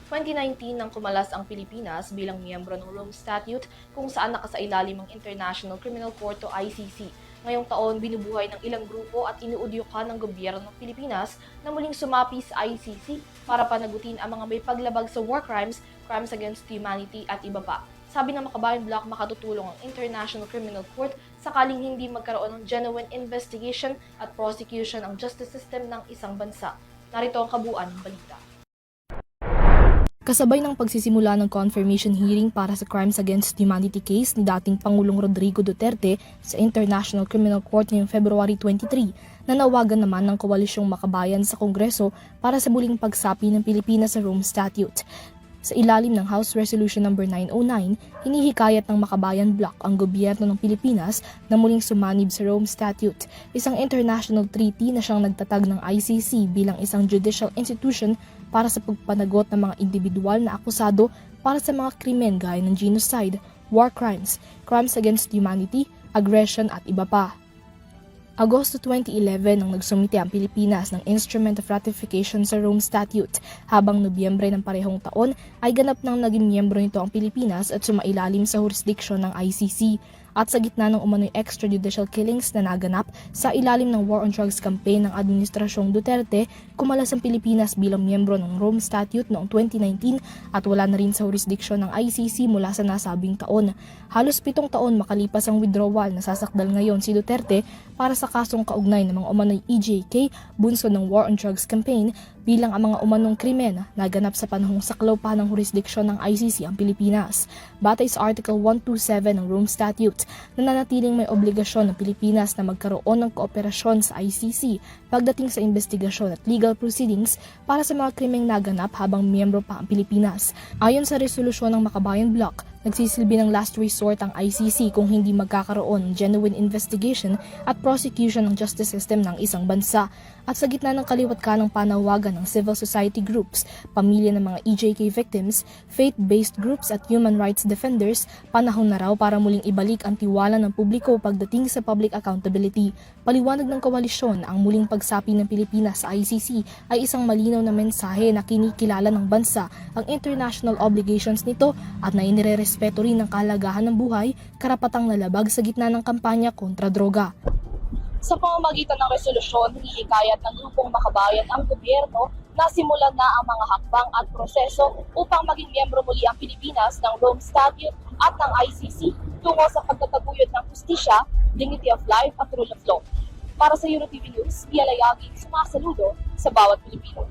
2019 nang kumalas ang Pilipinas bilang miyembro ng Rome Statute kung saan nakasailalim ang International Criminal Court o ICC. Ngayong taon, binubuhay ng ilang grupo at inuudyukan ng gobyerno ng Pilipinas na muling sumapi sa ICC para panagutin ang mga may paglabag sa war crimes, crimes against humanity at iba pa. Sabi ng Makabayan Block, makatutulong ang International Criminal Court sakaling hindi magkaroon ng genuine investigation at prosecution ang justice system ng isang bansa. Narito ang kabuuan ng balita. Kasabay ng pagsisimula ng confirmation hearing para sa Crimes Against Humanity case ni dating Pangulong Rodrigo Duterte sa International Criminal Court ngayong February 23, nanawagan naman ng Koalisyong Makabayan sa Kongreso para sa muling pagsapi ng Pilipinas sa Rome Statute. Sa ilalim ng House Resolution No. 909, hinihikayat ng Makabayan Bloc ang gobyerno ng Pilipinas na muling sumanib sa Rome Statute, isang international treaty na siyang nagtatag ng ICC bilang isang judicial institution para sa pagpanagot ng mga individual na akusado para sa mga krimen gaya ng genocide, war crimes, crimes against humanity, aggression at iba pa. Agosto 2011 nang nagsumite ang Pilipinas ng Instrument of Ratification sa Rome Statute, habang Nobyembre ng parehong taon ay ganap nang naging miyembro nito ang Pilipinas at sumailalim sa jurisdiksyon ng ICC. At sa gitna ng umano'y extrajudicial killings na naganap sa ilalim ng War on Drugs campaign ng Administrasyong Duterte, kumalas ang Pilipinas bilang miyembro ng Rome Statute noong 2019 at wala na rin sa jurisdiksyon ng ICC mula sa nasabing taon. Halos 7 taon makalipas ang withdrawal, nasasakdal ngayon si Duterte para sa kasong kaugnay ng mga umano'y EJK, bunsod ng War on Drugs campaign, bilang ang mga umanong krimen na ganap sa panahong saklaw pa ng jurisdiksyon ng ICC ang Pilipinas. Batay sa Article 127 ng Rome Statute, nananatiling may obligasyon ng Pilipinas na magkaroon ng kooperasyon sa ICC pagdating sa investigasyon at legal proceedings para sa mga krimeng naganap habang miyembro pa ang Pilipinas. Ayon sa resolusyon ng Makabayan Bloc, nagsisilbi ng last resort ang ICC kung hindi magkakaroon ng genuine investigation at prosecution ng justice system ng isang bansa. At sa gitna ng kaliwat ka ng panawagan ng civil society groups, pamilya ng mga EJK victims, faith-based groups at human rights defenders, panahon na raw para muling ibalik ang tiwala ng publiko pagdating sa public accountability. Paliwanag ng koalisyon, ang muling pagsapi ng Pilipinas sa ICC ay isang malinaw na mensahe na kinikilala ng bansa ang international obligations nito at na inirerespeto rin ang kahalagahan ng buhay, karapatang lalabag sa gitna ng kampanya kontra droga. Sa pamamagitan ng resolusyon, hinihikayat ng grupong Makabayan ang gobyerno na simulan na ang mga hakbang at proseso upang maging miyembro muli ang Pilipinas ng Rome Statute at ng ICC tungo sa pagtataguyod ng hustisya, dignity of life at rule of law. Para sa EuroTV News, Mia Layagi, sumasaludo sa bawat Pilipino.